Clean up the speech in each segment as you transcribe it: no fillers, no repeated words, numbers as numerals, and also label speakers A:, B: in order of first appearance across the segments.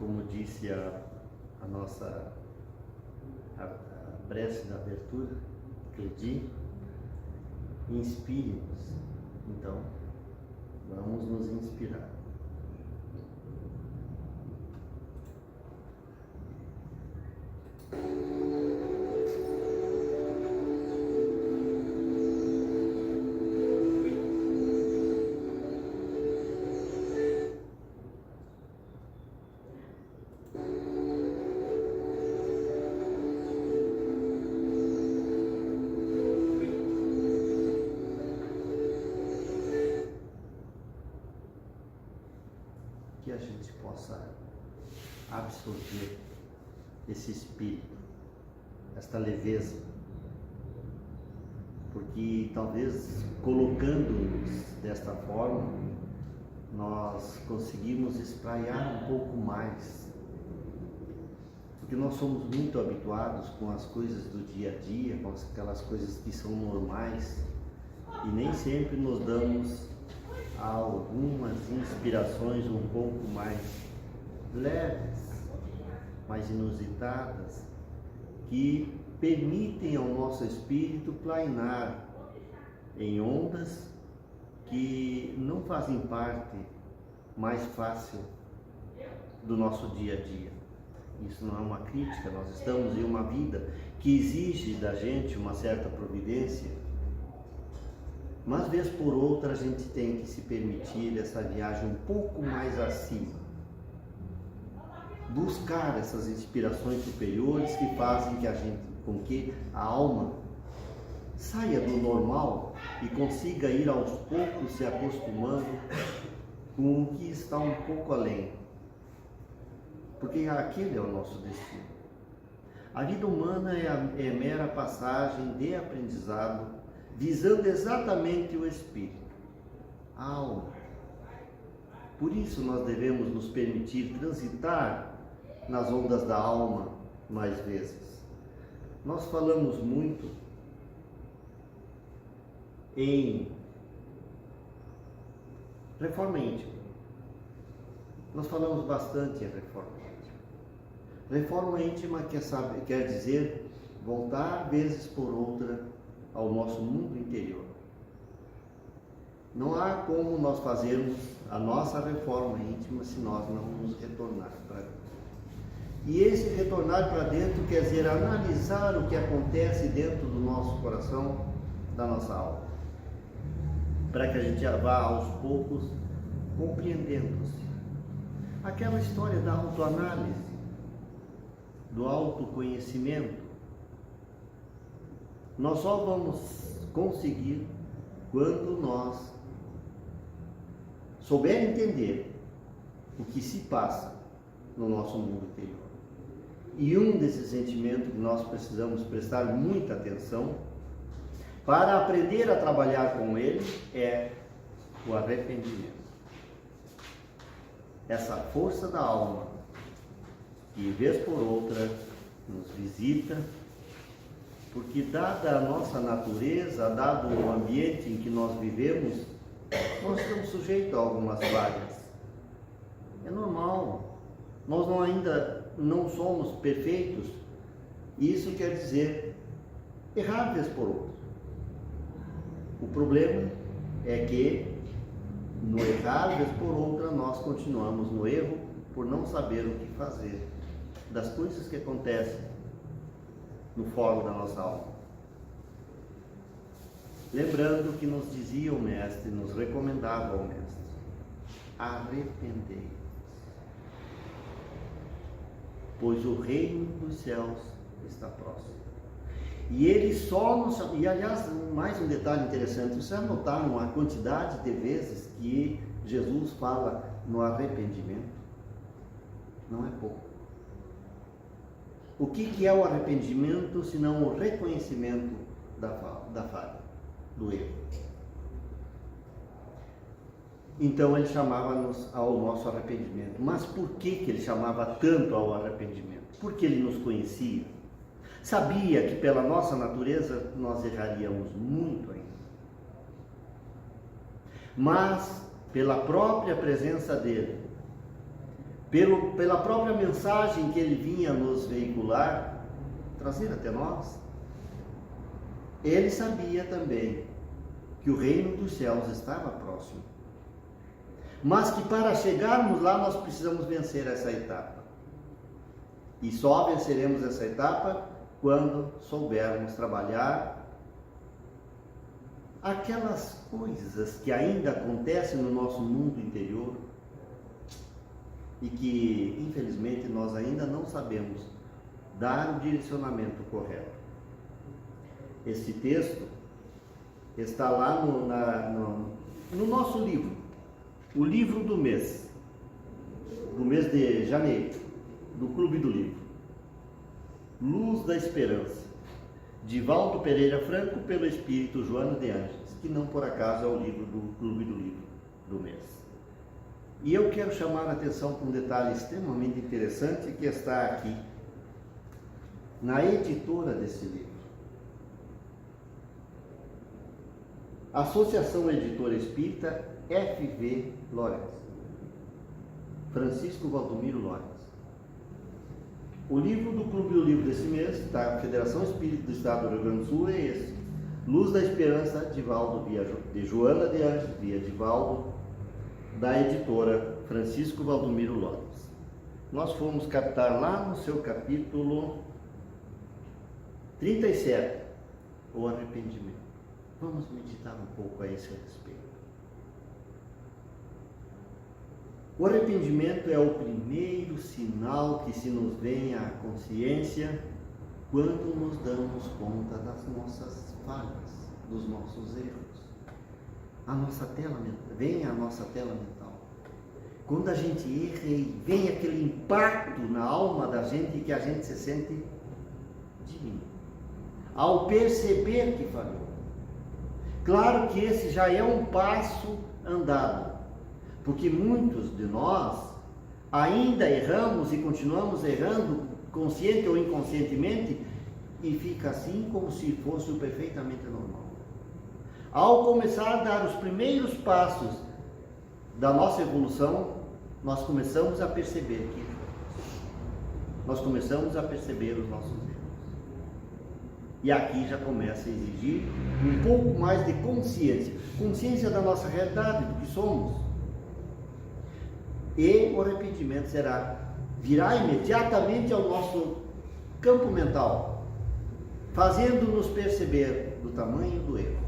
A: como disse a nossa a prece da abertura, Cledi, inspire-nos. Então, vamos nos inspirar. Que a gente possa absorver esse espírito, esta leveza, porque talvez colocando-nos desta forma, nós conseguimos espraiar um pouco mais, porque nós somos muito habituados com as coisas do dia a dia, com aquelas coisas que são normais, e nem sempre nos damos a algumas inspirações um pouco mais leves, mais inusitadas, que permitem ao nosso espírito planar em ondas que não fazem parte mais fácil do nosso dia a dia. Isso não é uma crítica, nós estamos em uma vida que exige da gente uma certa providência, mas vez por outra a gente tem que se permitir essa viagem um pouco mais acima, buscar essas inspirações superiores que fazem com que a alma saia do normal e consiga ir aos poucos se acostumando com o que está um pouco além, porque aquele é o nosso destino. A vida humana é mera passagem de aprendizado, visando exatamente o espírito, a alma. Por isso nós devemos nos permitir transitar nas ondas da alma mais vezes. Nós falamos muito em reforma íntima. Nós falamos bastante em reforma íntima. Reforma íntima quer dizer voltar vezes por outra ao nosso mundo interior. Não há como nós fazermos a nossa reforma íntima se nós não nos retornarmos para dentro. E esse retornar para dentro quer dizer analisar o que acontece dentro do nosso coração, da nossa alma, para que a gente vá aos poucos compreendendo-se. Aquela história da autoanálise, do autoconhecimento, nós só vamos conseguir quando nós souber entender o que se passa no nosso mundo interior. E um desses sentimentos que nós precisamos prestar muita atenção para aprender a trabalhar com ele é o arrependimento. Essa força da alma que, vez por outra, nos visita, porque dada a nossa natureza, dado o ambiente em que nós vivemos, nós estamos sujeitos a algumas falhas. É normal. Nós ainda não somos perfeitos. Isso quer dizer errar vez por outra. O problema é que no errar vez por outra nós continuamos no erro por não saber o que fazer das coisas que acontecem no fórum da nossa alma. Lembrando que nos dizia o Mestre, nos recomendava o Mestre: arrependei-vos, pois o reino dos céus está próximo. E ele só nos... E aliás, mais um detalhe interessante, vocês notaram a quantidade de vezes que Jesus fala no arrependimento? Não é pouco. O que é o arrependimento, senão o reconhecimento da falha, do erro? Então ele chamava-nos ao nosso arrependimento. Mas por que ele chamava tanto ao arrependimento? Porque ele nos conhecia. Sabia que pela nossa natureza nós erraríamos muito ainda. Mas pela própria presença dele, pela própria mensagem que ele vinha nos veicular, trazer até nós, ele sabia também que o reino dos céus estava próximo. Mas que para chegarmos lá nós precisamos vencer essa etapa. E só venceremos essa etapa quando soubermos trabalhar aquelas coisas que ainda acontecem no nosso mundo interior e que, infelizmente, nós ainda não sabemos dar o direcionamento correto. Esse texto está lá no nosso livro, o livro do mês de janeiro, do Clube do Livro. Luz da Esperança, de Valdo Pereira Franco, pelo Espírito Joana de Ângeles, que não por acaso é o livro do Clube do Livro do mês. E eu quero chamar a atenção para um detalhe extremamente interessante que está aqui, na editora desse livro. Associação Editora Espírita F.V. Lourenço, Francisco Valdomiro Lourenço. O livro do Clube do Livro desse mês, da Federação Espírita do Estado do Rio Grande do Sul, é esse: Luz da Esperança, de Joana de Ângeles, via Divaldo, da editora Francisco Valdomiro Lourenço. Nós fomos captar lá no seu capítulo 37, o arrependimento. Vamos meditar um pouco a esse respeito. O arrependimento é o primeiro sinal que se nos vem à consciência quando nos damos conta das nossas falhas, dos nossos erros. A nossa tela mental, vem a nossa tela mental. Quando a gente erra e vem aquele impacto na alma da gente que a gente se sente digno, ao perceber que falhou. Claro que esse já é um passo andado, porque muitos de nós ainda erramos e continuamos errando, consciente ou inconscientemente, e fica assim como se fosse o perfeitamente normal. Ao começar a dar os primeiros passos da nossa evolução, nós começamos a perceber que erramos. Nós começamos a perceber os nossos erros. E aqui já começa a exigir um pouco mais de consciência. Consciência da nossa realidade, do que somos. E o arrependimento virá imediatamente ao nosso campo mental, fazendo-nos perceber do tamanho do erro.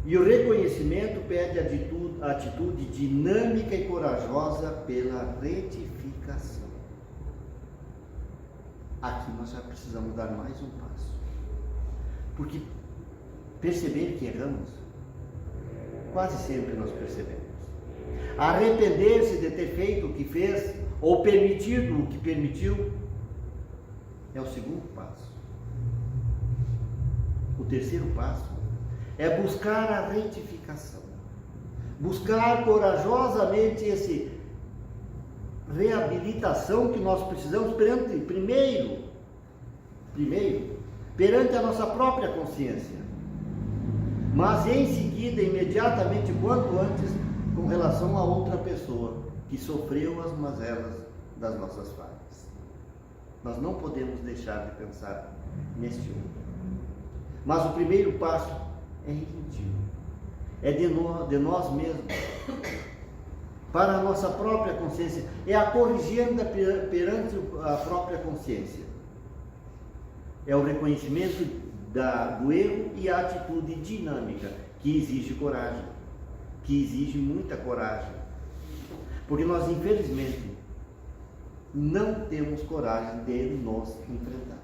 A: E o reconhecimento pede atitude dinâmica e corajosa pela retificação. Aqui nós já precisamos dar mais um passo. Porque perceber que erramos, quase sempre nós percebemos. Arrepender-se de ter feito o que fez, ou permitido o que permitiu, é o segundo passo. O terceiro passo é buscar a retificação. Buscar corajosamente essa reabilitação que nós precisamos primeiro, perante a nossa própria consciência. Mas em seguida, imediatamente, quanto antes, com relação a outra pessoa que sofreu as mazelas das nossas falhas. Nós não podemos deixar de pensar neste outro. Mas o primeiro passo é íntimo, é de nós mesmos, para a nossa própria consciência, é a corrigenda perante a própria consciência. É o reconhecimento do erro e a atitude dinâmica, que exige coragem, que exige muita coragem. Porque nós, infelizmente, não temos coragem de nos enfrentar.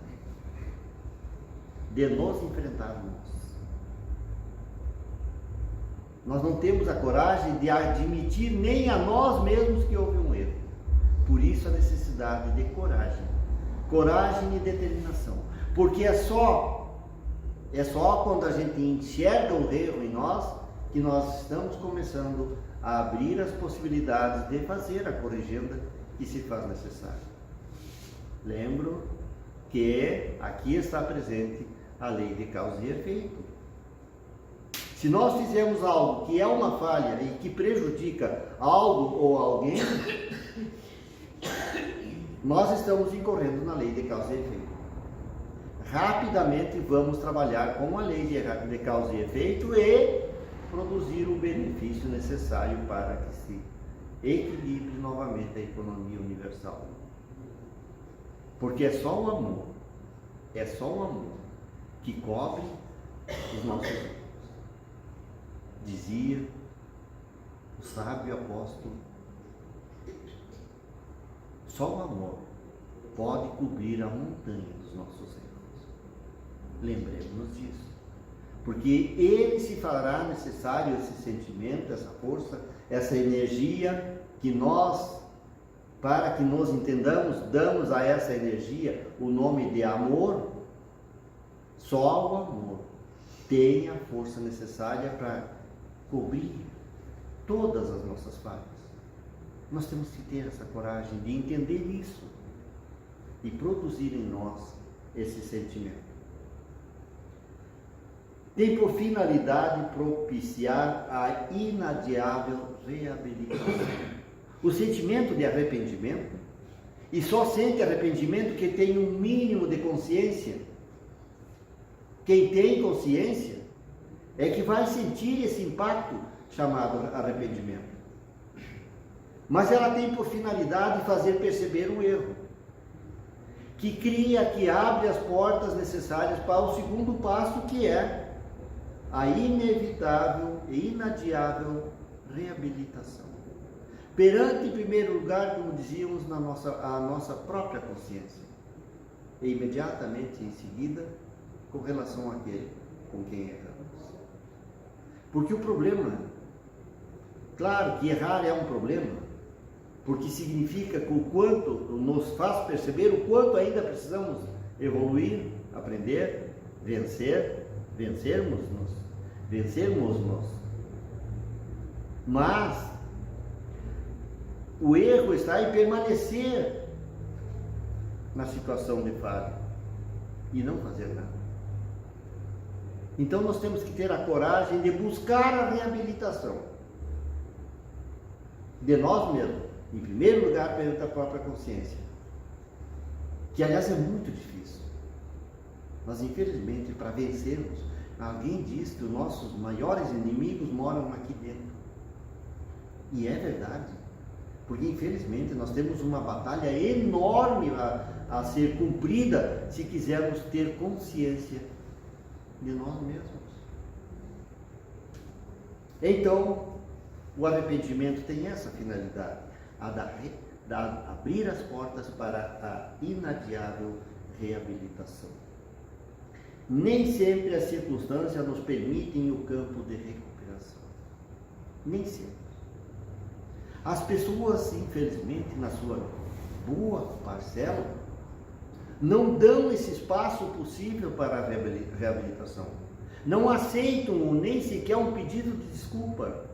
A: De nos enfrentarmos. Nós não temos a coragem de admitir nem a nós mesmos que houve um erro. Por isso a necessidade de coragem. Coragem e determinação. Porque é só quando a gente enxerga o erro em nós que nós estamos começando a abrir as possibilidades de fazer a corrigenda que se faz necessária. Lembro que aqui está presente a lei de causa e efeito. Se nós fizermos algo que é uma falha e que prejudica algo ou alguém, nós estamos incorrendo na lei de causa e efeito. Rapidamente vamos trabalhar com a lei de causa e efeito e produzir o benefício necessário para que se equilibre novamente a economia universal. Porque é só o amor que cobre os nossos erros. Dizia o sábio apóstolo, só o amor pode cobrir a montanha dos nossos erros. Lembremos-nos disso. Porque ele se fará necessário esse sentimento, essa força, essa energia que nós, para que nos entendamos, damos a essa energia o nome de amor. Só o amor tem a força necessária para cobrir todas as nossas falhas. Nós temos que ter essa coragem de entender isso e produzir em nós esse sentimento. Tem por finalidade propiciar a inadiável reabilitação. O sentimento de arrependimento, e só sente arrependimento quem tem um mínimo de consciência. Quem tem consciência é que vai sentir esse impacto chamado arrependimento. Mas ela tem por finalidade fazer perceber o erro, que cria, que abre as portas necessárias para o segundo passo, que é a inevitável e inadiável reabilitação. Perante, em primeiro lugar, como dizíamos, a nossa própria consciência. E imediatamente em seguida, com relação àquele com quem erramos. Porque o problema, claro que errar é um problema, porque significa que o quanto nos faz perceber o quanto ainda precisamos evoluir, aprender, vencermos-nos. Mas o erro está em permanecer na situação de falha e não fazer nada. Então nós temos que ter a coragem de buscar a reabilitação de nós mesmos, em primeiro lugar perante a própria consciência, que aliás é muito difícil. Mas infelizmente, para vencermos, alguém diz que os nossos maiores inimigos moram aqui dentro. E é verdade, porque infelizmente nós temos uma batalha enorme a ser cumprida se quisermos ter consciência de nós mesmos. Então, o arrependimento tem essa finalidade, abrir as portas para a inadiável reabilitação. Nem sempre as circunstâncias nos permitem o campo de recuperação. Nem sempre. As pessoas, infelizmente, na sua boa parcela, não dão esse espaço possível para a reabilitação. Não aceitam nem sequer um pedido de desculpa.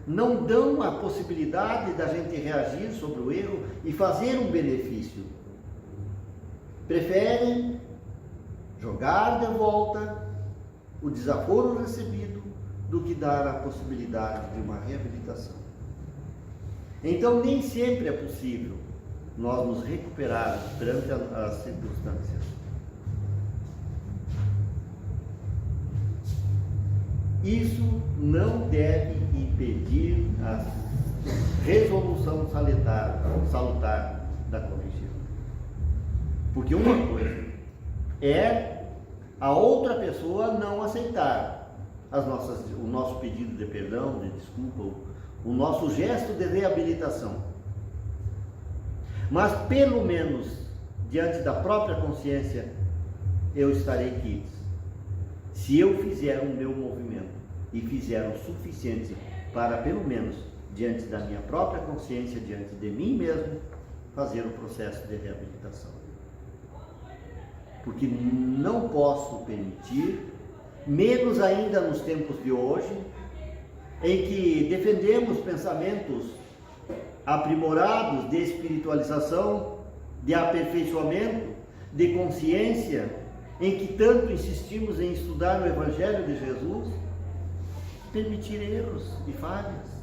A: Não dão a possibilidade da gente reagir sobre o erro e fazer um benefício. Preferem jogar de volta o desaforo recebido do que dar a possibilidade de uma reabilitação. Então, nem sempre é possível nós nos recuperarmos perante as circunstâncias. Isso não deve impedir a resolução salutar da correção. Porque uma coisa é a outra pessoa não aceitar o nosso pedido de perdão, de desculpa, o nosso gesto de reabilitação. Mas pelo menos diante da própria consciência eu estarei quites. Se eu fizer o meu movimento e fizer o suficiente para pelo menos diante da minha própria consciência, diante de mim mesmo, fazer o processo de reabilitação. Porque não posso permitir, menos ainda nos tempos de hoje, em que defendemos pensamentos aprimorados de espiritualização, de aperfeiçoamento, de consciência, em que tanto insistimos em estudar o Evangelho de Jesus, permitir erros e falhas.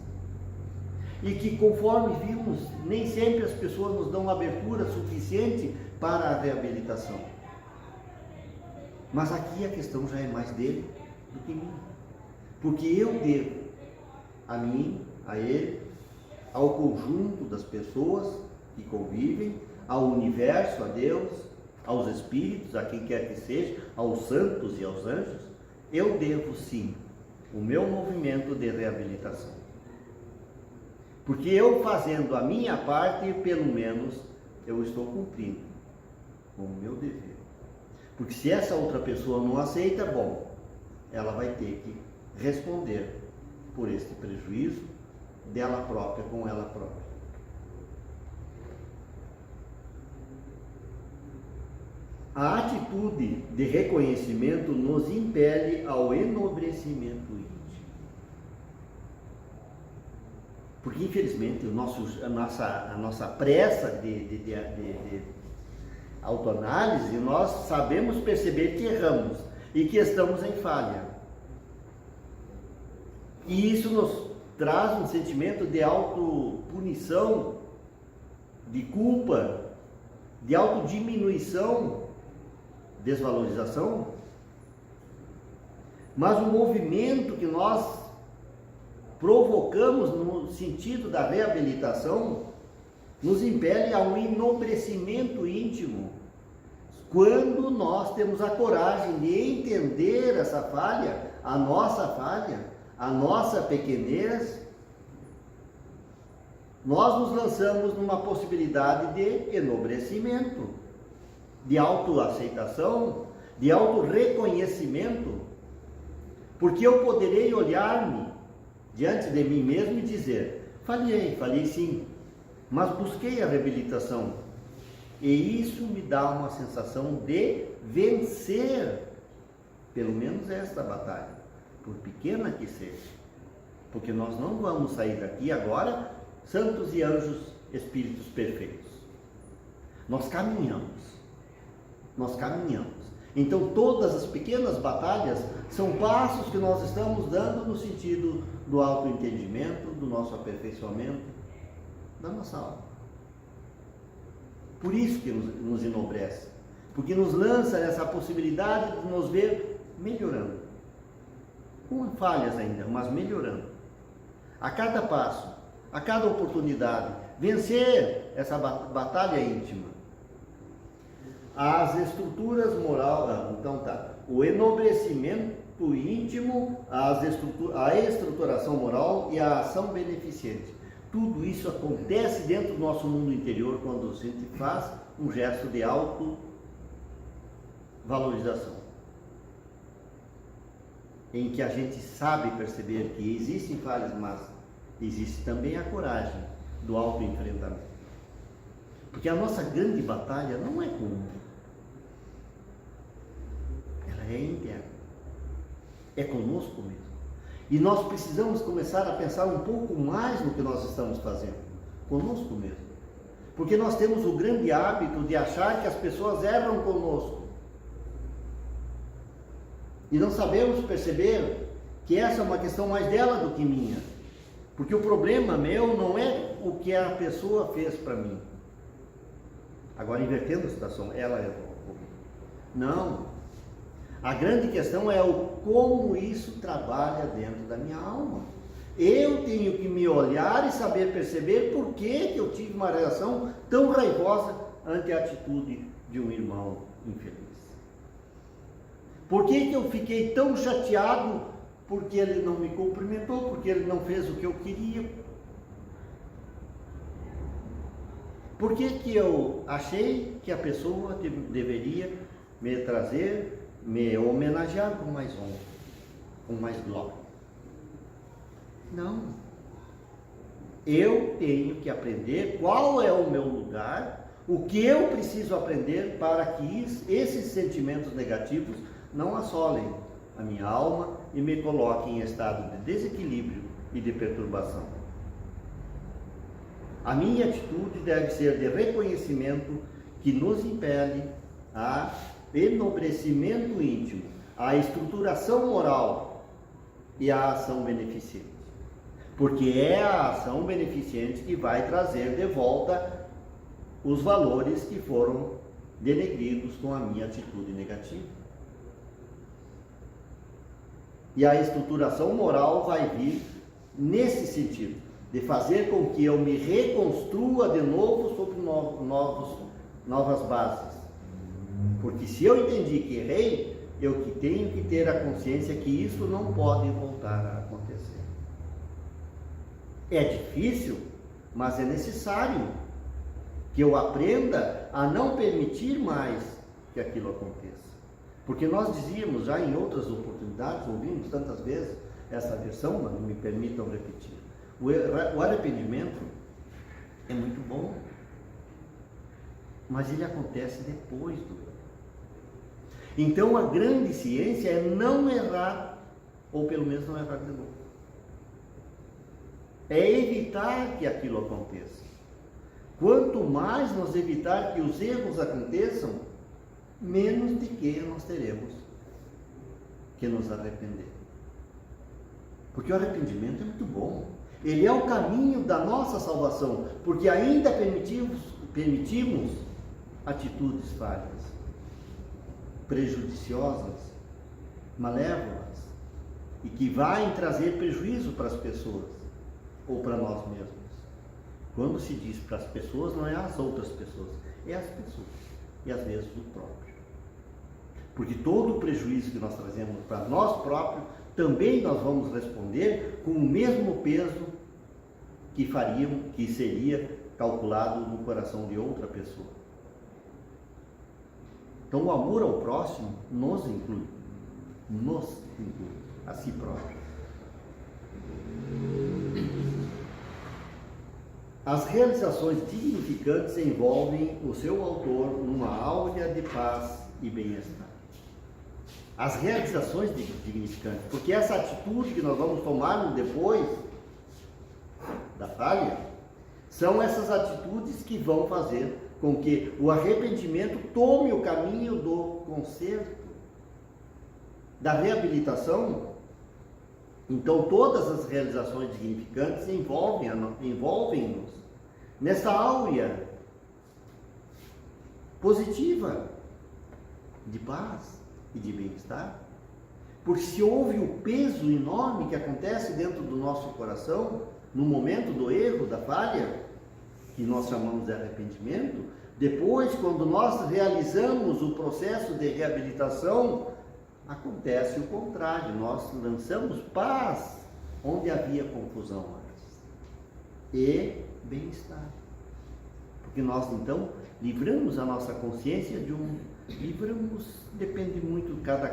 A: E que, conforme vimos, nem sempre as pessoas nos dão abertura suficiente para a reabilitação. Mas aqui a questão já é mais dele do que minha. Porque eu devo a mim, a ele, ao conjunto das pessoas que convivem, ao universo, a Deus, aos espíritos, a quem quer que seja, aos santos e aos anjos, eu devo sim o meu movimento de reabilitação. Porque eu fazendo a minha parte, pelo menos, eu estou cumprindo com o meu dever. Porque se essa outra pessoa não aceita, bom, ela vai ter que responder por este prejuízo dela própria com ela própria. A atitude de reconhecimento nos impele ao enobrecimento íntimo. Porque, infelizmente, a nossa pressa de autoanálise, nós sabemos perceber que erramos e que estamos em falha. E isso nos traz um sentimento de autopunição, de culpa, de autodiminuição, desvalorização. Mas o movimento que nós provocamos no sentido da reabilitação nos impele a um enobrecimento íntimo, quando nós temos a coragem de entender essa falha, a nossa pequenez, nós nos lançamos numa possibilidade de enobrecimento, de autoaceitação, de autorreconhecimento, porque eu poderei olhar-me diante de mim mesmo e dizer: falhei sim, mas busquei a reabilitação, e isso me dá uma sensação de vencer, pelo menos esta batalha, por pequena que seja, porque nós não vamos sair daqui agora santos e anjos, espíritos perfeitos. Nós caminhamos. Então todas as pequenas batalhas são passos que nós estamos dando no sentido do autoentendimento, do nosso aperfeiçoamento, da nossa alma. Por isso que nos enobrece, porque nos lança essa possibilidade de nos ver melhorando, com falhas ainda, mas melhorando. A cada passo, a cada oportunidade, vencer essa batalha íntima. As estruturas morais, o enobrecimento íntimo, a estruturação moral e a ação beneficente. Tudo isso acontece dentro do nosso mundo interior quando a gente faz um gesto de autovalorização, em que a gente sabe perceber que existem falhas, mas existe também a coragem do autoenfrentamento. Porque a nossa grande batalha não é com o mundo, ela é interna, é conosco mesmo. E nós precisamos começar a pensar um pouco mais no que nós estamos fazendo, conosco mesmo. Porque nós temos o grande hábito de achar que as pessoas erram conosco. E não sabemos perceber que essa é uma questão mais dela do que minha. Porque o problema meu não é o que a pessoa fez para mim. Agora, invertendo a situação, ela errou. Não. A grande questão é o como isso trabalha dentro da minha alma. Eu tenho que me olhar e saber perceber por que eu tive uma reação tão raivosa ante a atitude de um irmão infeliz. Por que eu fiquei tão chateado porque ele não me cumprimentou, porque ele não fez o que eu queria? Por que eu achei que a pessoa deveria me trazer, me homenagear com mais honra, com mais glória? Não. Eu tenho que aprender qual é o meu lugar, o que eu preciso aprender para que esses sentimentos negativos não assolem a minha alma e me coloquem em estado de desequilíbrio e de perturbação. A minha atitude deve ser de reconhecimento que nos impele a enobrecimento íntimo, a estruturação moral e a ação beneficente. Porque é a ação beneficente que vai trazer de volta os valores que foram denegridos com a minha atitude negativa. E a estruturação moral vai vir nesse sentido, de fazer com que eu me reconstrua de novo sobre novas bases. Porque se eu entendi que errei, eu que tenho que ter a consciência que isso não pode voltar a acontecer. É difícil, mas é necessário que eu aprenda a não permitir mais que aquilo aconteça. Porque nós dizíamos já em outras oportunidades, ouvimos tantas vezes essa versão, mas não me permitam repetir. O arrependimento é muito bom, mas ele acontece depois do erro. Então a grande ciência é não errar, ou pelo menos não errar de novo. É evitar que aquilo aconteça. Quanto mais nós evitar que os erros aconteçam, menos de que nós teremos que nos arrepender. Porque o arrependimento é muito bom. Ele é o caminho da nossa salvação, porque ainda permitimos atitudes falhas, prejudiciosas, malévolas, e que vai trazer prejuízo para as pessoas ou para nós mesmos. Quando se diz para as pessoas, não é as outras pessoas, é as pessoas, e às vezes o próprio. Porque todo o prejuízo que nós trazemos para nós próprios, também nós vamos responder com o mesmo peso que seria calculado no coração de outra pessoa. Então o amor ao próximo nos inclui a si próprio. As realizações dignificantes envolvem o seu autor numa áurea de paz e bem-estar. As realizações dignificantes, porque essa atitude que nós vamos tomar depois da falha, são essas atitudes que vão fazer com que o arrependimento tome o caminho do conserto, da reabilitação. Então todas as realizações dignificantes envolvem-nos nessa áurea positiva de paz e de bem-estar. Porque se houve o peso enorme que acontece dentro do nosso coração no momento do erro, da falha, que nós chamamos de arrependimento, depois, quando nós realizamos o processo de reabilitação, acontece o contrário, nós lançamos paz onde havia confusão antes e bem-estar. Porque nós então livramos a nossa consciência livramos, depende muito de cada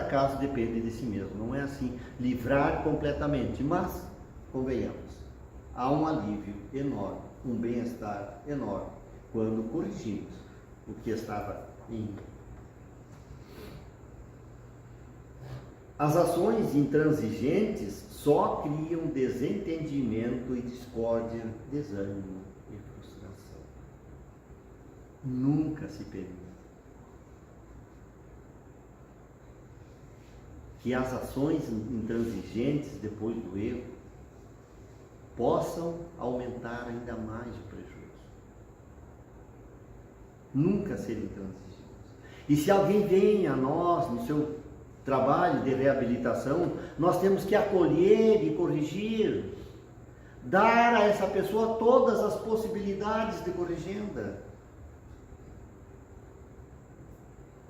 A: caso depende de si mesmo, não é assim, livrar completamente, mas, convenhamos, há um alívio enorme, um bem-estar enorme, quando corrigimos o que estava em. As ações intransigentes só criam desentendimento e discórdia, desânimo e frustração. Nunca se permite que as ações intransigentes depois do erro possam aumentar ainda mais o prejuízo. Nunca ser intransigentes. E se alguém vem a nós no seu trabalho de reabilitação, nós temos que acolher e corrigir, dar a essa pessoa todas as possibilidades de corrigenda.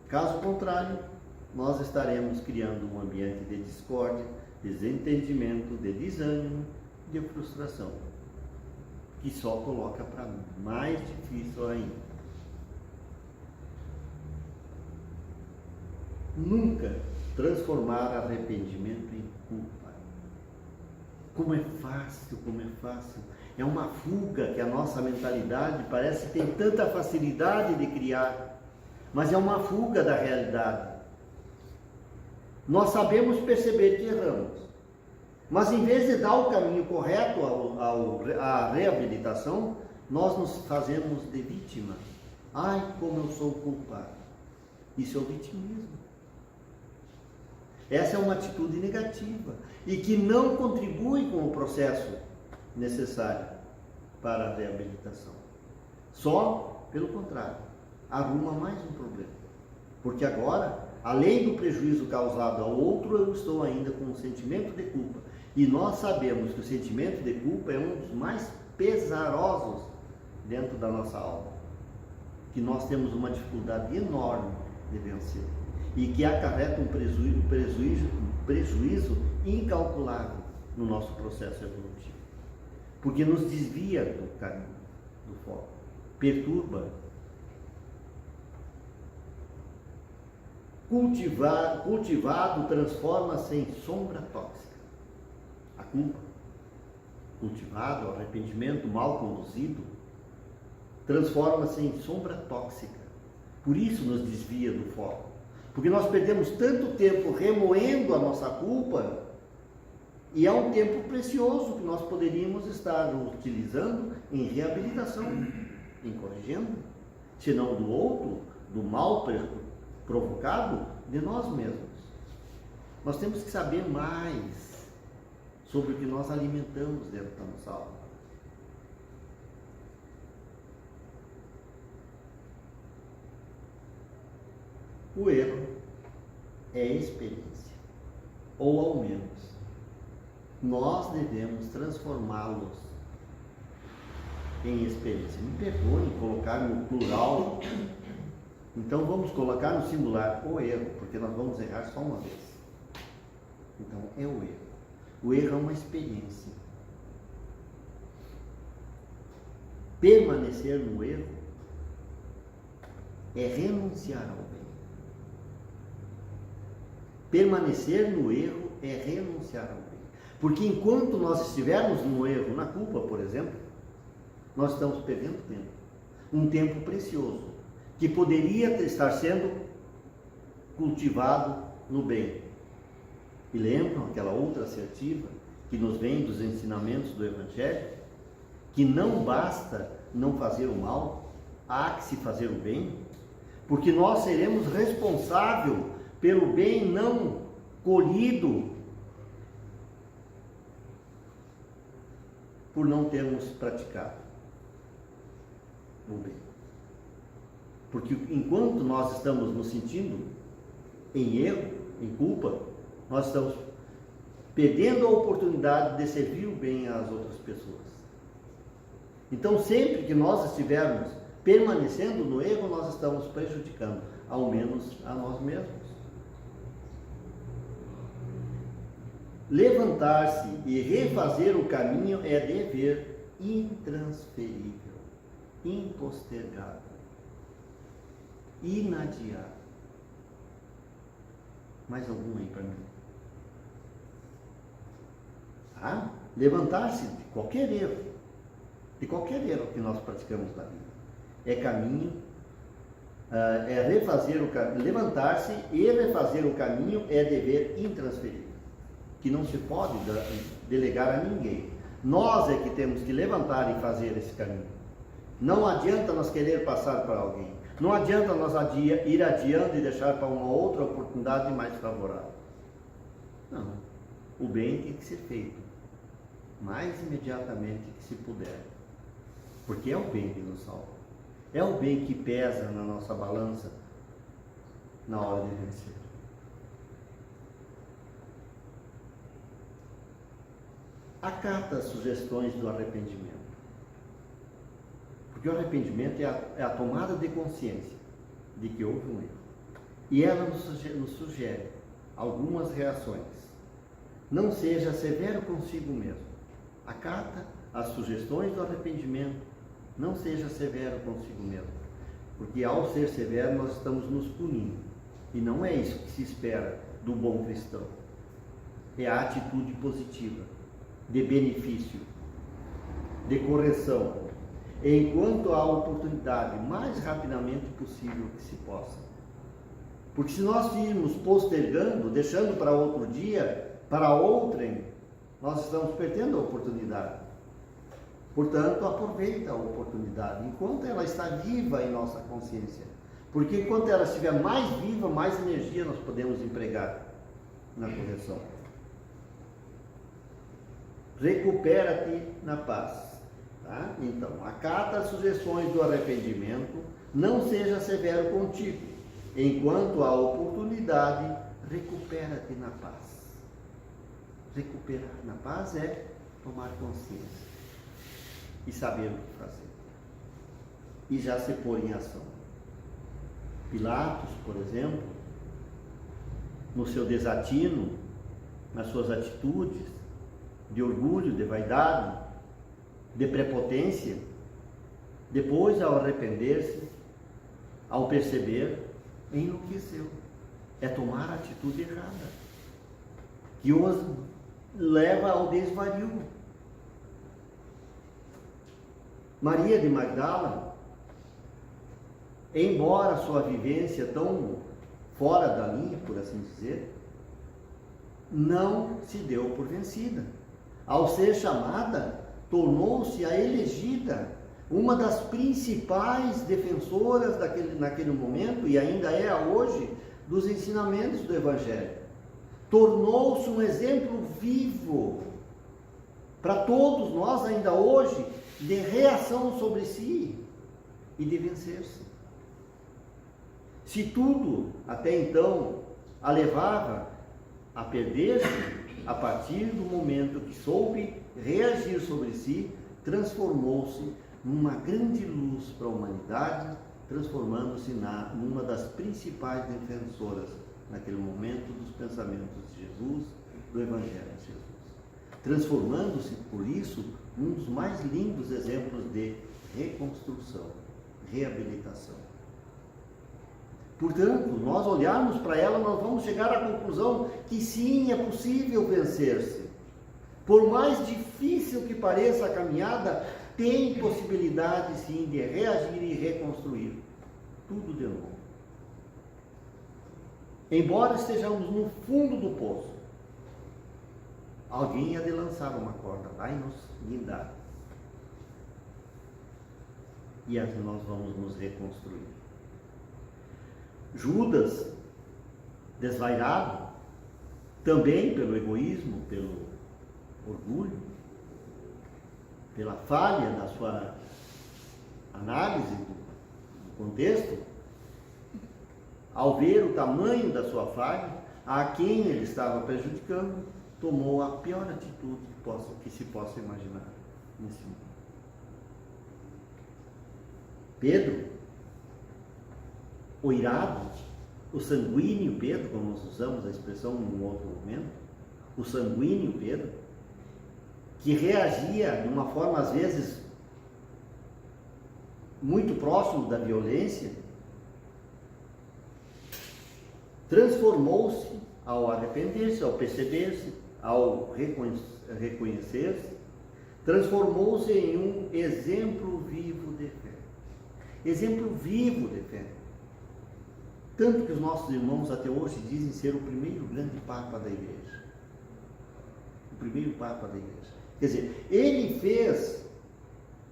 A: Caso contrário, nós estaremos criando um ambiente de discórdia, desentendimento, de desânimo, de frustração, que só coloca para mais difícil ainda. Nunca transformar arrependimento em culpa. Como é fácil, como é fácil. É uma fuga que a nossa mentalidade parece ter tanta facilidade de criar, mas é uma fuga da realidade. Nós sabemos perceber que erramos, mas em vez de dar o caminho correto à reabilitação, nós nos fazemos de vítima. Ai, como eu sou culpado. Isso é o vitimismo. Essa é uma atitude negativa e que não contribui com o processo necessário para a reabilitação. Só, pelo contrário, arruma mais um problema. Porque agora, além do prejuízo causado ao outro, eu estou ainda com um sentimento de culpa. E nós sabemos que o sentimento de culpa é um dos mais pesarosos dentro da nossa alma. Que nós temos uma dificuldade enorme de vencer. E que acarreta um prejuízo incalculável no nosso processo evolutivo. Porque nos desvia do caminho, do foco, perturba. Cultivado transforma-se em sombra tóxica. A culpa, cultivado, o arrependimento mal conduzido, transforma-se em sombra tóxica. Por isso nos desvia do foco. Porque nós perdemos tanto tempo remoendo a nossa culpa, e é um tempo precioso que nós poderíamos estar utilizando em reabilitação, em corrigindo, se não do outro, do mal provocado, de nós mesmos. Nós temos que saber mais sobre o que nós alimentamos dentro da nossa alma. O erro é experiência, ou ao menos nós devemos transformá-los em experiência. Me perdoem colocar no plural, então vamos colocar no singular o erro, porque nós vamos errar só uma vez. Então é o erro. O erro é uma experiência. Permanecer no erro é renunciar ao bem. Permanecer no erro é renunciar ao bem. Porque enquanto nós estivermos no erro, na culpa, por exemplo, nós estamos perdendo tempo. Um tempo precioso, que poderia estar sendo cultivado no bem. E lembram aquela outra assertiva que nos vem dos ensinamentos do Evangelho? Que não basta não fazer o mal, há que se fazer o bem, porque nós seremos responsáveis pelo bem não colhido por não termos praticado o bem. Porque enquanto nós estamos nos sentindo em erro, em culpa, nós estamos perdendo a oportunidade de servir o bem às outras pessoas. Então, sempre que nós estivermos permanecendo no erro, nós estamos prejudicando, ao menos a nós mesmos. Levantar-se e refazer o caminho é dever intransferível, impostergável, inadiável. Mais algum aí para mim? Tá? Levantar-se de qualquer erro que nós praticamos na vida, é caminho, é refazer o caminho. Levantar-se e refazer o caminho é dever intransferível, que não se pode delegar a ninguém. Nós é que temos que levantar e fazer esse caminho. Não adianta nós querer passar para alguém. Não adianta nós ir adiando e deixar para uma outra oportunidade mais favorável. Não. O bem tem que ser feito mais imediatamente que se puder. Porque é o bem que nos salva. É o bem que pesa na nossa balança na hora de vencer. Acata as sugestões do arrependimento. Porque o arrependimento é a tomada de consciência de que houve um erro. E ela nos sugere algumas reações. Não seja severo consigo mesmo. Acata as sugestões do arrependimento. Não seja severo consigo mesmo. Porque ao ser severo nós estamos nos punindo. E não é isso que se espera do bom cristão. É a atitude positiva, de benefício, de correção, enquanto há oportunidade, mais rapidamente possível que se possa. Porque se nós irmos postergando, deixando para outro dia, para outrem, nós estamos perdendo a oportunidade. Portanto, aproveita a oportunidade, enquanto ela está viva em nossa consciência, Porque enquanto ela estiver mais viva, mais energia nós podemos empregar na correção. Recupera-te na paz. Tá? Então, acata as sugestões do arrependimento, não seja severo contigo. Enquanto há oportunidade, recupera-te na paz. Recuperar na paz é tomar consciência e saber o que fazer. E já se pôr em ação. Pilatos, por exemplo, no seu desatino, nas suas atitudes de orgulho, de vaidade, de prepotência, depois, ao arrepender-se, ao perceber, enlouqueceu. É tomar a atitude errada, que os leva ao desvario. Maria de Magdala, embora sua vivência tão fora da linha, por assim dizer, não se deu por vencida. Ao ser chamada, tornou-se a elegida, uma das principais defensoras naquele momento, e ainda é hoje, dos ensinamentos do Evangelho. Tornou-se um exemplo vivo para todos nós ainda hoje, de reação sobre si e de vencer-se. Se tudo até então a levava a perder-se, a partir do momento que soube reagir sobre si, transformou-se numa grande luz para a humanidade, transformando-se numa das principais defensoras naquele momento dos pensamentos de Jesus, do Evangelho de Jesus. Transformando-se, por isso, um dos mais lindos exemplos de reconstrução, reabilitação. Portanto, nós olharmos para ela, nós vamos chegar à conclusão que sim, é possível vencer-se. Por mais difícil que pareça a caminhada, tem possibilidade sim de reagir e reconstruir tudo de novo. Embora estejamos no fundo do poço, alguém há de lançar uma corda lá e nos guindar. E assim nós vamos nos reconstruir. Judas, desvairado, também pelo egoísmo, pelo orgulho, pela falha da sua análise do contexto, ao ver o tamanho da sua falha, a quem ele estava prejudicando, tomou a pior atitude que se possa imaginar nesse mundo. Pedro, o irado, o sanguíneo Pedro, como nós usamos a expressão num outro momento, o sanguíneo Pedro, que reagia de uma forma às vezes muito próximo da violência, transformou-se ao arrepender-se, ao perceber-se, ao reconhecer-se, transformou-se em um exemplo vivo de fé. Exemplo vivo de fé. Tanto que os nossos irmãos até hoje dizem ser o primeiro grande Papa da Igreja. O primeiro Papa da Igreja. Quer dizer, ele fez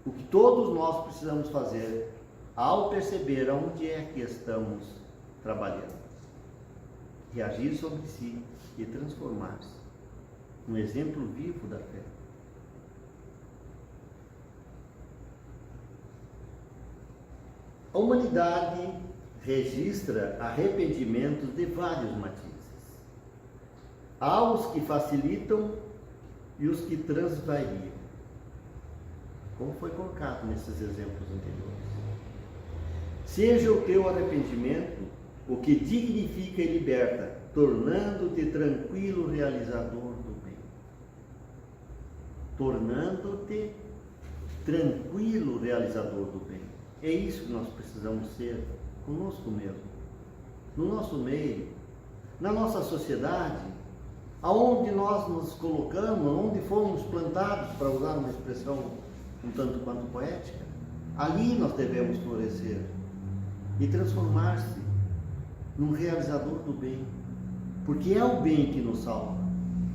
A: o que todos nós precisamos fazer ao perceber aonde é que estamos trabalhando. Reagir sobre si e transformar-se num exemplo vivo da fé. A humanidade registra arrependimentos de vários matizes. Há os que facilitam e os que transvariam, como foi colocado nesses exemplos anteriores. Seja o teu arrependimento o que dignifica e liberta, tornando-te tranquilo realizador do bem. Tornando-te tranquilo realizador do bem. É isso que nós precisamos ser conosco mesmo, no nosso meio, na nossa sociedade, aonde nós nos colocamos, onde fomos plantados, para usar uma expressão um tanto quanto poética, ali nós devemos florescer e transformar-se num realizador do bem, porque é o bem que nos salva,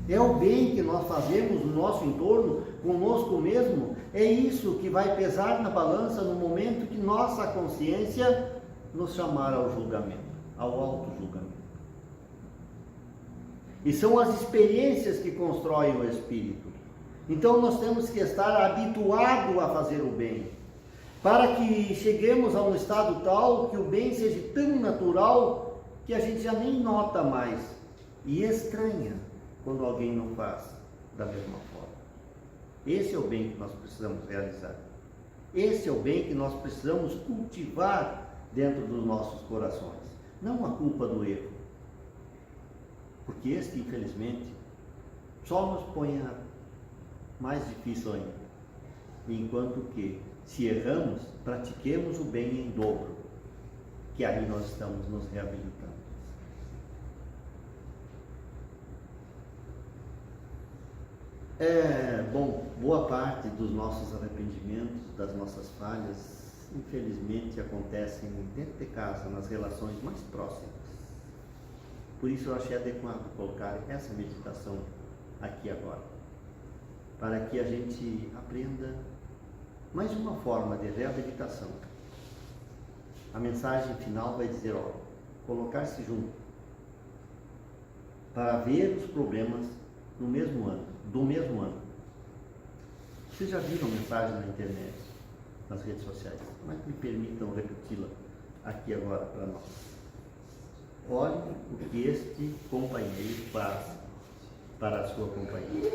A: é o bem que nós fazemos no nosso entorno, conosco mesmo, é isso que vai pesar na balança no momento que nossa consciência nos chamar ao julgamento, ao auto-julgamento. E são as experiências que constroem o espírito. Então nós temos que estar habituados a fazer o bem, para que cheguemos a um estado tal que o bem seja tão natural que a gente já nem nota mais e estranha quando alguém não faz da mesma forma. Esse é o bem que nós precisamos realizar. Esse é o bem que nós precisamos cultivar dentro dos nossos corações. Não a culpa do erro, porque este, infelizmente, só nos põe a mais difícil ainda. Enquanto que, se erramos, pratiquemos o bem em dobro, que aí nós estamos nos reabilitando. Bom, boa parte dos nossos arrependimentos, das nossas falhas, infelizmente acontecem dentro de casa, nas relações mais próximas. Por isso eu achei adequado colocar essa meditação aqui agora, para que a gente aprenda mais uma forma de reabilitação. A mensagem final vai dizer, colocar-se junto, para ver os problemas do mesmo ano. Vocês já viram a mensagem na internet, nas redes sociais, mas me permitam repeti-la aqui agora para nós. Olhe o que este companheiro faz para a sua companheira.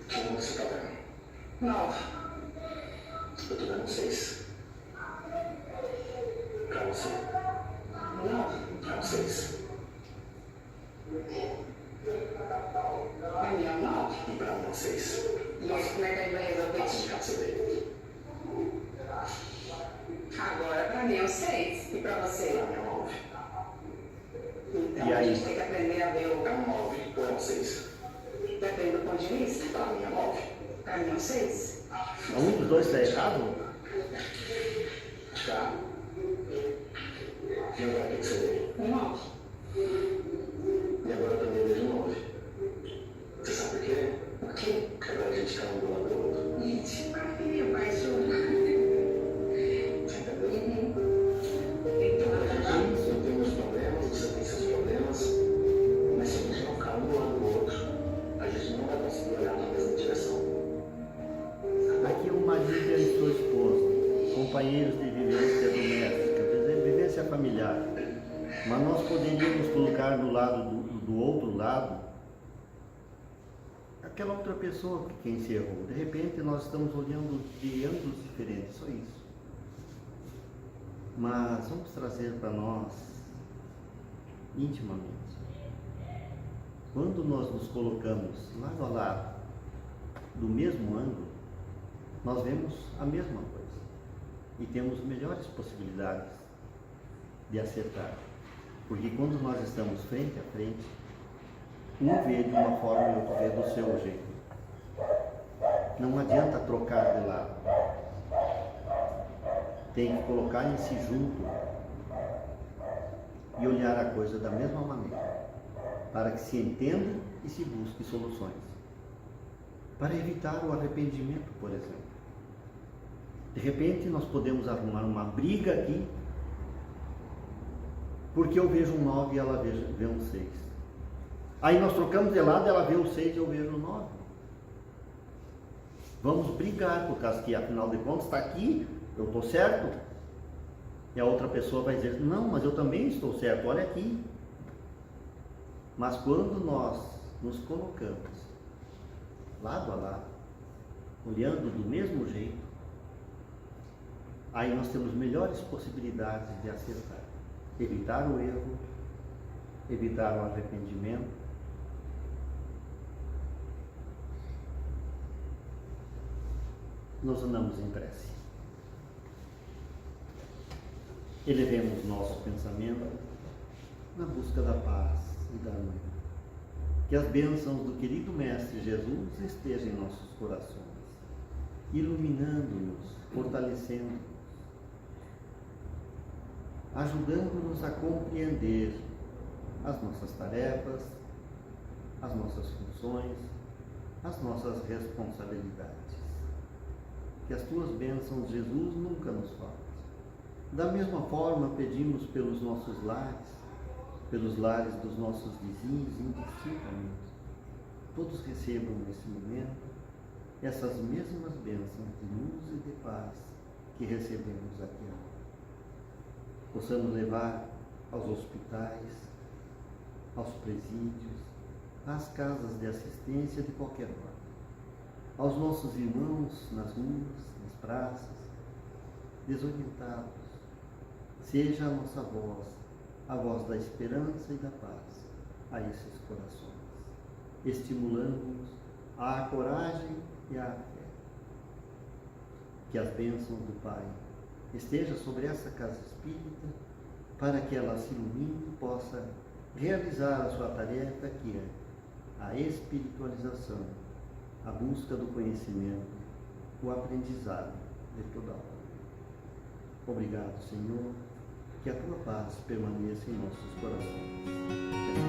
B: Quem você está dando? 9. Eu estou dando 6. Para você. 9. Para 6. Para mim é 9. E para mim é 6. E aí, como é que a gente vai resolver isso? Passa de você. Agora para mim é 6. E para você? Para mim é 9. Então a gente tem que aprender a ver o... É um 9 ou é um 6? Depende do ponto de vista. Para mim é 9. Para mim é 6.
A: Um dos dois está errado?
B: Tá. E agora o que você vê? 9. E agora eu também vejo 9. Você sabe por quê? Por quê? Porque agora a gente está um do lado do outro. Gente, mais um. Você entendeu? Então eu tenho meus problemas, você tem seus problemas, mas se a gente não ficar um do lado do outro, a gente não vai conseguir olhar na mesma direção.
A: Aqui o marido e a sua esposa, companheiros de vivência doméstica, quer dizer, vivência familiar. Mas nós poderíamos colocar do lado do outro lado aquela outra pessoa que quem se errou. De repente nós estamos olhando de ângulos diferentes, só isso. Mas vamos trazer para nós intimamente. Quando nós nos colocamos lado a lado, do mesmo ângulo, nós vemos a mesma coisa e temos melhores possibilidades de acertar. Porque quando nós estamos frente a frente, um vê de uma forma e o outro vê do seu jeito. Não adianta trocar de lado. Tem que colocar em si junto e olhar a coisa da mesma maneira, para que se entenda e se busque soluções. Para evitar o arrependimento, por exemplo. De repente nós podemos arrumar uma briga aqui, porque eu vejo um 9 e ela vê um 6. Aí nós trocamos de lado, ela vê o 6 e eu vejo o 9. Vamos brigar, por causa que afinal de contas está aqui, eu estou certo. E a outra pessoa vai dizer, não, mas eu também estou certo, olha aqui. Mas quando nós nos colocamos lado a lado, olhando do mesmo jeito, aí nós temos melhores possibilidades de acertar. Evitar o erro, evitar o arrependimento. Nós andamos em prece. Elevemos nosso pensamento na busca da paz e da harmonia. Que as bênçãos do querido Mestre Jesus estejam em nossos corações, iluminando-nos, fortalecendo-nos, ajudando-nos a compreender as nossas tarefas, as nossas funções, as nossas responsabilidades. que as tuas bênçãos, Jesus, nunca nos faltem. Da mesma forma, pedimos pelos nossos lares, pelos lares dos nossos vizinhos, indistintamente. Todos recebam nesse momento essas mesmas bênçãos de luz e de paz que recebemos aqui. Possamos levar aos hospitais, aos presídios, às casas de assistência de qualquer forma, aos nossos irmãos nas ruas, nas praças, desorientados. Seja a nossa voz, a voz da esperança e da paz a esses corações, estimulando-nos à coragem e à fé. Que as bênçãos do Pai estejam sobre essa casa espírita, para que ela se ilumine e possa realizar a sua tarefa, que é a espiritualização, a busca do conhecimento, o aprendizado de toda a hora. Obrigado, Senhor, que a tua paz permaneça em nossos corações.